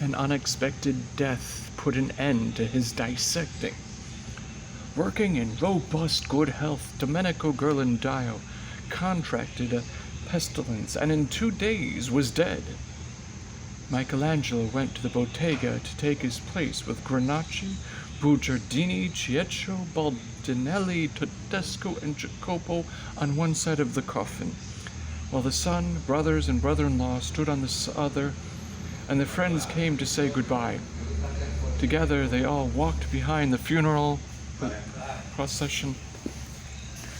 An unexpected death put an end to his dissecting. Working in robust good health, Domenico Ghirlandaio contracted a pestilence and in 2 days was dead. Michelangelo went to the bottega to take his place with Granacci, Bugiardini, Chieccio, Baldinelli, Tedesco, and Jacopo on one side of the coffin, while the son, brothers, and brother-in-law stood on the other, and the friends came to say goodbye. Together they all walked behind the funeral procession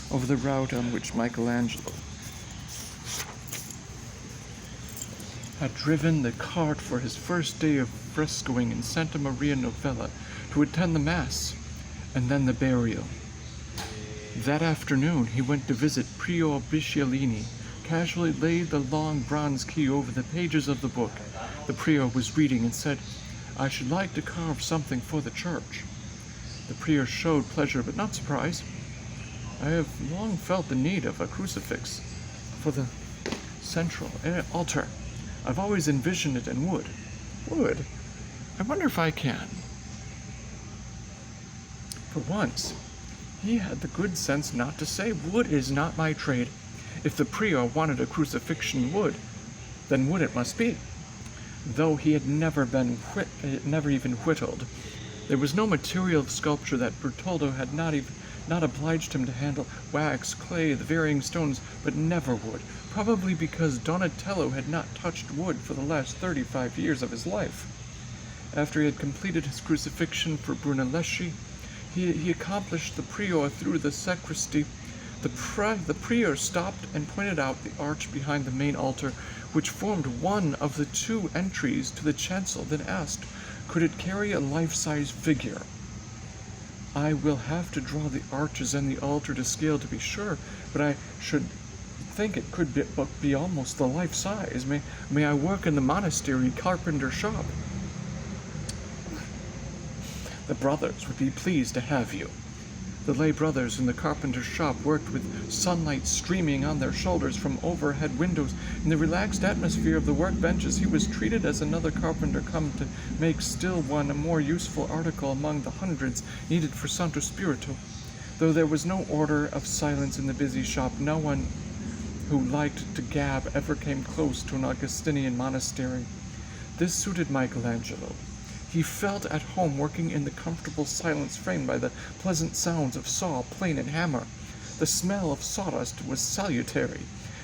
over the route on which Michelangelo had driven the cart for his first day of frescoing in Santa Maria Novella to attend the Mass and then the burial. That afternoon he went to visit Prior Bisciolini, casually laid the long bronze key over the pages of the book the prior was reading and said, "I should like to carve something for the church." The prior showed pleasure but not surprise. "I have long felt the need of a crucifix for the central altar. I've always envisioned it in wood." "Wood? I wonder if I can." For once, he had the good sense not to say, "Wood is not my trade. If the prior wanted a crucifixion wood, then wood it must be." Though he had never even whittled, there was no material of sculpture that Bertoldo had not obliged him to handle: wax, clay, the varying stones, but never wood, probably because Donatello had not touched wood for the last 35 years of his life. After he had completed his crucifixion for Brunelleschi, he accomplished the prior through the sacristy. The prior stopped and pointed out the arch behind the main altar, which formed one of the 2 entries to the chancel, then asked, could it carry a life-size figure? "I will have to draw the arches and the altar to scale to be sure, but I should think it could be almost the life-size. May I work in the monastery carpenter shop?" "The brothers would be pleased to have you." The lay brothers in the carpenter's shop worked with sunlight streaming on their shoulders from overhead windows. In the relaxed atmosphere of the workbenches, he was treated as another carpenter come to make still one a more useful article among the hundreds needed for Santo Spirito. Though there was no order of silence in the busy shop, no one who liked to gab ever came close to an Augustinian monastery. This suited Michelangelo. He felt at home working in the comfortable silence framed by the pleasant sounds of saw, plane, and hammer. The smell of sawdust was salutary.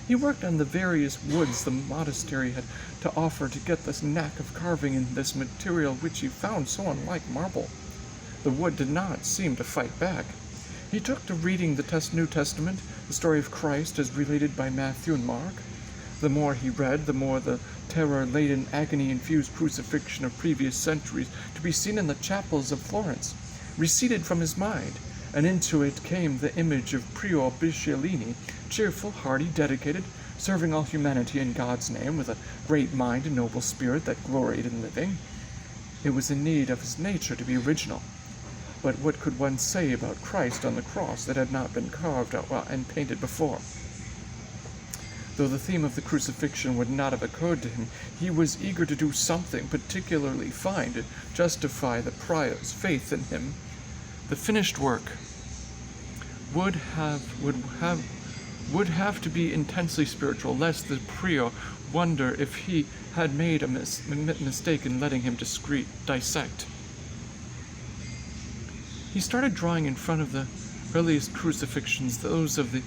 He worked on the various woods the monastery had to offer to get this knack of carving in this material which he found so unlike marble. The wood did not seem to fight back. He took to reading the New Testament, the story of Christ as related by Matthew and Mark. The more he read, the more the terror-laden, agony-infused crucifixion of previous centuries to be seen in the chapels of Florence receded from his mind, and into it came the image of Prior Bisciolini, cheerful, hearty, dedicated, serving all humanity in God's name with a great mind and noble spirit that gloried in living. It was in need of his nature to be original. But what could one say about Christ on the cross that had not been carved out and painted before? Though the theme of the crucifixion would not have occurred to him, he was eager to do something particularly fine to justify the prior's faith in him. The finished work would have to be intensely spiritual, lest the prior wonder if he had made a mistake in letting him dissect. He started drawing in front of the earliest crucifixions, those of the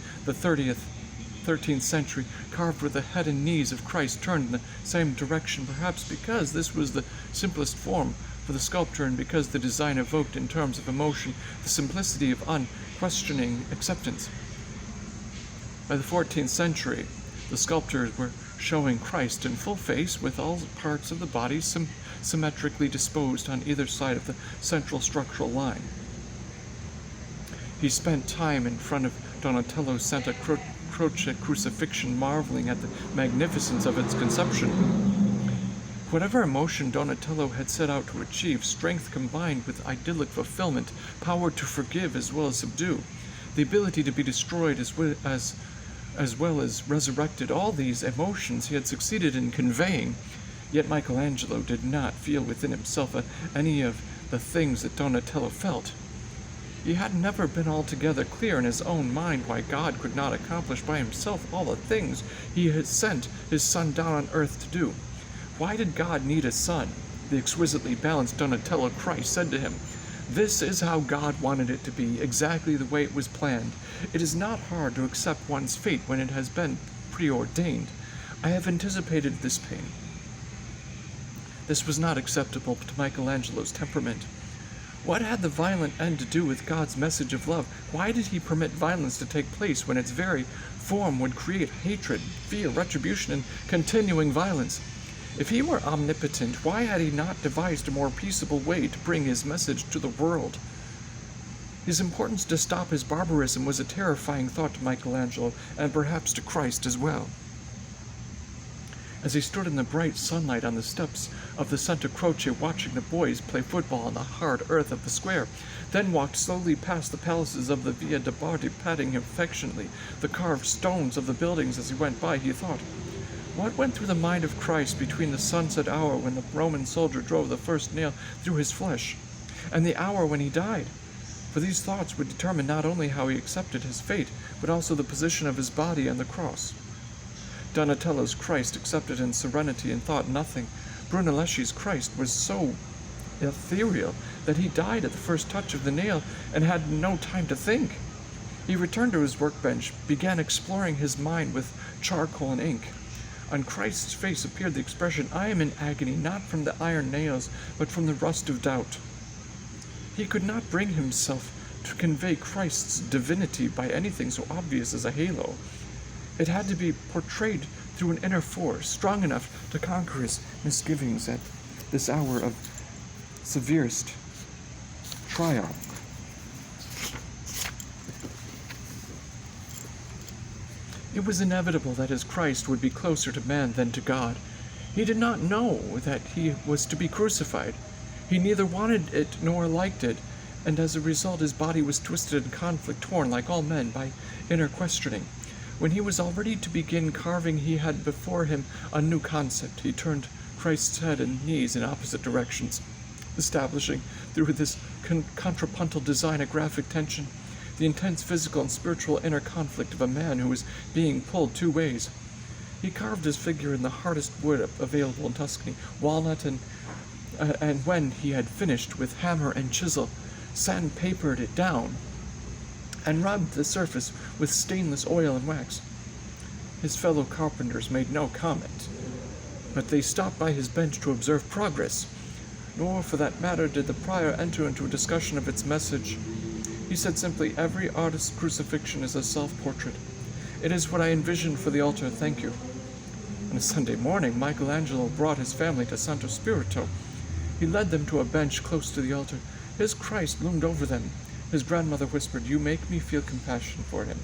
13th century, carved with the head and knees of Christ turned in the same direction, perhaps because this was the simplest form for the sculpture and because the design evoked in terms of emotion the simplicity of unquestioning acceptance. By the 14th century, the sculptors were showing Christ in full face with all parts of the body symmetrically disposed on either side of the central structural line. He spent time in front of Donatello's Santa Croce crucifixion, marveling at the magnificence of its conception. Whatever emotion Donatello had set out to achieve, strength combined with idyllic fulfillment, power to forgive as well as subdue, the ability to be destroyed as well as resurrected, all these emotions he had succeeded in conveying Yet Michelangelo did not feel within himself any of the things that Donatello felt. He had never been altogether clear in his own mind why God could not accomplish by himself all the things he had sent his son down on earth to do. Why did God need a son? The exquisitely balanced Donatello Christ said to him, "This is how God wanted it to be, exactly the way it was planned. It is not hard to accept one's fate when it has been preordained. I have anticipated this pain." This was not acceptable to Michelangelo's temperament. What had the violent end to do with God's message of love? Why did he permit violence to take place when its very form would create hatred, fear, retribution, and continuing violence? If he were omnipotent, why had he not devised a more peaceable way to bring his message to the world? His importance to stop his barbarism was a terrifying thought to Michelangelo, and perhaps to Christ as well. As he stood in the bright sunlight on the steps of the Santa Croce watching the boys play football on the hard earth of the square, then walked slowly past the palaces of the Via de' Bardi, patting him affectionately the carved stones of the buildings as he went by, he thought, what went through the mind of Christ between the sunset hour when the Roman soldier drove the first nail through his flesh, and the hour when he died? For these thoughts would determine not only how he accepted his fate, but also the position of his body on the cross. Donatello's Christ accepted in serenity and thought nothing. Brunelleschi's Christ was so ethereal that he died at the first touch of the nail and had no time to think. He returned to his workbench, began exploring his mind with charcoal and ink. On Christ's face appeared the expression, "I am in agony, not from the iron nails, but from the rust of doubt." He could not bring himself to convey Christ's divinity by anything so obvious as a halo. It had to be portrayed through an inner force, strong enough to conquer his misgivings at this hour of severest trial. It was inevitable that his Christ would be closer to man than to God. He did not know that he was to be crucified. He neither wanted it nor liked it, and as a result his body was twisted and conflict torn like all men by inner questioning. When he was all ready to begin carving, he had before him a new concept. He turned Christ's head and knees in opposite directions, establishing through this contrapuntal design a graphic tension, the intense physical and spiritual inner conflict of a man who was being pulled two ways. He carved his figure in the hardest wood available in Tuscany, walnut, and when he had finished with hammer and chisel, sandpapered it down, and rubbed the surface with stainless oil and wax. His fellow carpenters made no comment, but they stopped by his bench to observe progress. Nor, for that matter, did the prior enter into a discussion of its message. He said simply, "Every artist's crucifixion is a self-portrait. It is what I envisioned for the altar, thank you." On a Sunday morning, Michelangelo brought his family to Santo Spirito. He led them to a bench close to the altar. His Christ loomed over them. His grandmother whispered, "You make me feel compassion for him."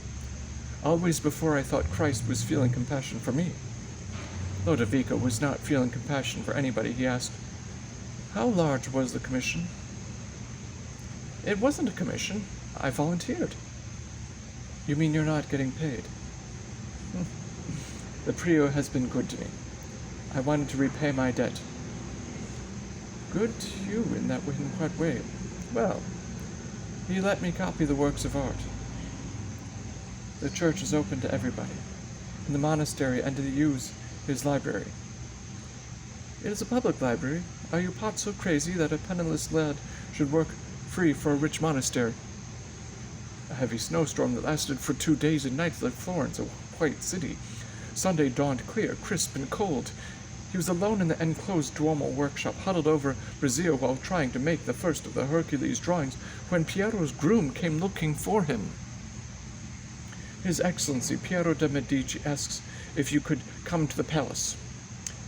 Always before I thought Christ was feeling compassion for me. Lodovico was not feeling compassion for anybody. He asked, "How large was the commission?" "It wasn't a commission. I volunteered." "You mean you're not getting paid?" "The prior has been good to me. I wanted to repay my debt." "Good to you in what way?" "Well, he let me copy the works of art. The church is open to everybody, in the monastery, and to use his library." "It is a public library. Are you pot so crazy that a penniless lad should work free for a rich monastery?" A heavy snowstorm that lasted for 2 days and nights left Florence a white city. Sunday dawned clear, crisp, and cold. He was alone in the enclosed Duomo workshop, huddled over brazier while trying to make the first of the Hercules drawings, when Piero's groom came looking for him. "His Excellency, Piero de' Medici, asks if you could come to the palace."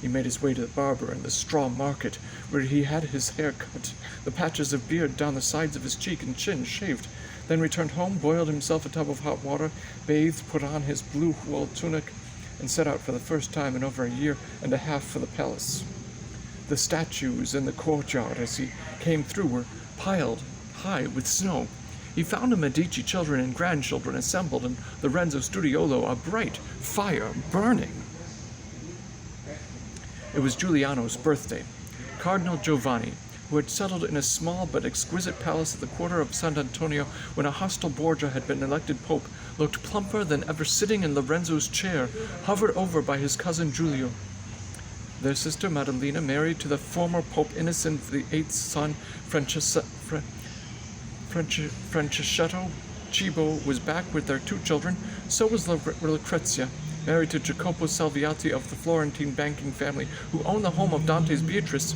He made his way to the barber in the straw market, where he had his hair cut, the patches of beard down the sides of his cheek and chin shaved, then returned home, boiled himself a tub of hot water, bathed, put on his blue wool tunic, and set out for the first time in over a year and a half for the palace. The statues in the courtyard as he came through were piled high with snow. He found the Medici children and grandchildren assembled in the Renzo Studiolo, a bright fire burning. It was Giuliano's birthday. Cardinal Giovanni, who had settled in a small but exquisite palace at the quarter of Sant'Antonio when a hostile Borgia had been elected pope, looked plumper than ever sitting in Lorenzo's chair, hovered over by his cousin Giulio. Their sister Maddalena, married to the former Pope Innocent VIII's son, Francescetto Cibo, was back with their 2 children. So was Lucrezia, married to Jacopo Salviati of the Florentine banking family, who owned the home of Dante's Beatrice.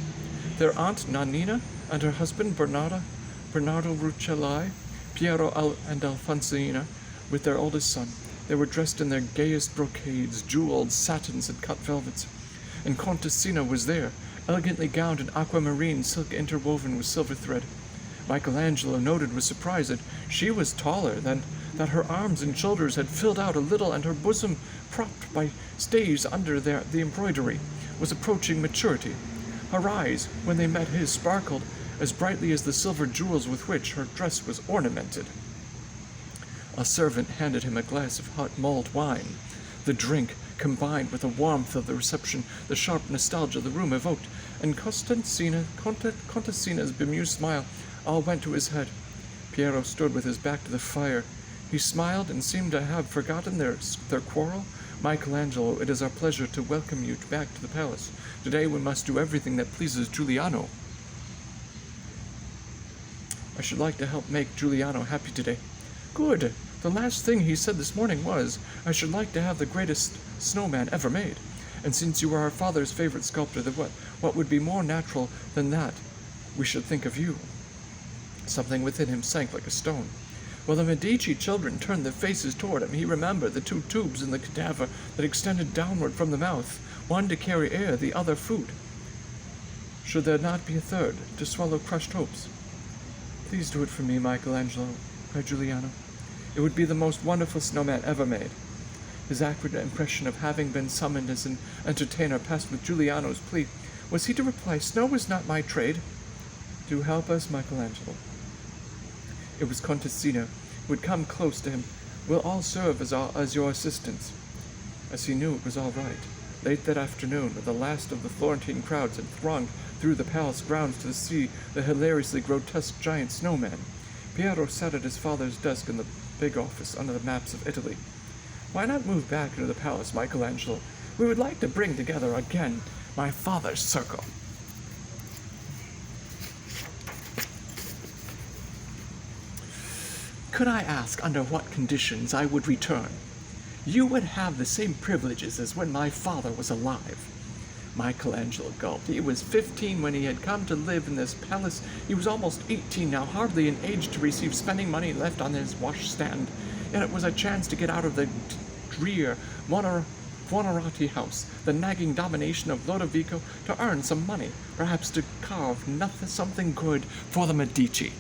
Their aunt Nannina and her husband Bernardo Rucellai, Piero and Alfonsina, with their oldest son. They were dressed in their gayest brocades, jeweled satins, and cut velvets. And Contessina was there, elegantly gowned in aquamarine silk interwoven with silver thread. Michelangelo noted with surprise that she was taller, that her arms and shoulders had filled out a little, and her bosom, propped by stays under the embroidery, was approaching maturity. Her eyes, when they met his, sparkled as brightly as the silver jewels with which her dress was ornamented. A servant handed him a glass of hot mulled wine. The drink, combined with the warmth of the reception, the sharp nostalgia the room evoked, and Contessina's bemused smile all went to his head. Piero stood with his back to the fire. He smiled and seemed to have forgotten their quarrel. Michelangelo, it is our pleasure to welcome you back to the palace. Today we must do everything that pleases Giuliano. I should like to help make Giuliano happy today. Good. The last thing he said this morning was, I should like to have the greatest snowman ever made. And since you are our father's favorite sculptor, then what would be more natural than that we should think of you? Something within him sank like a stone. While the Medici children turned their faces toward him, he remembered the 2 tubes in the cadaver that extended downward from the mouth, one to carry air, the other food. Should there not be a third, to swallow crushed hopes? Please do it for me, Michelangelo, cried Giuliano. It would be the most wonderful snowman ever made. His accurate impression of having been summoned as an entertainer passed with Giuliano's plea. Was he to reply, snow is not my trade? Do help us, Michelangelo. It was Contessina, who had come close to him. We'll all serve as your assistants. As he knew it was all right. Late that afternoon, when the last of the Florentine crowds had thronged through the palace grounds to see the hilariously grotesque giant snowman, Piero sat at his father's desk in the big office under the maps of Italy. Why not move back into the palace, Michelangelo? We would like to bring together again my father's circle. Could I ask under what conditions I would return? You would have the same privileges as when my father was alive. Michelangelo gulped. He was 15 when he had come to live in this palace. He was almost 18 now, hardly an age to receive spending money left on his washstand. Yet it was a chance to get out of the drear Buonarroti house, the nagging domination of Lodovico, to earn some money, perhaps to carve something good for the Medici.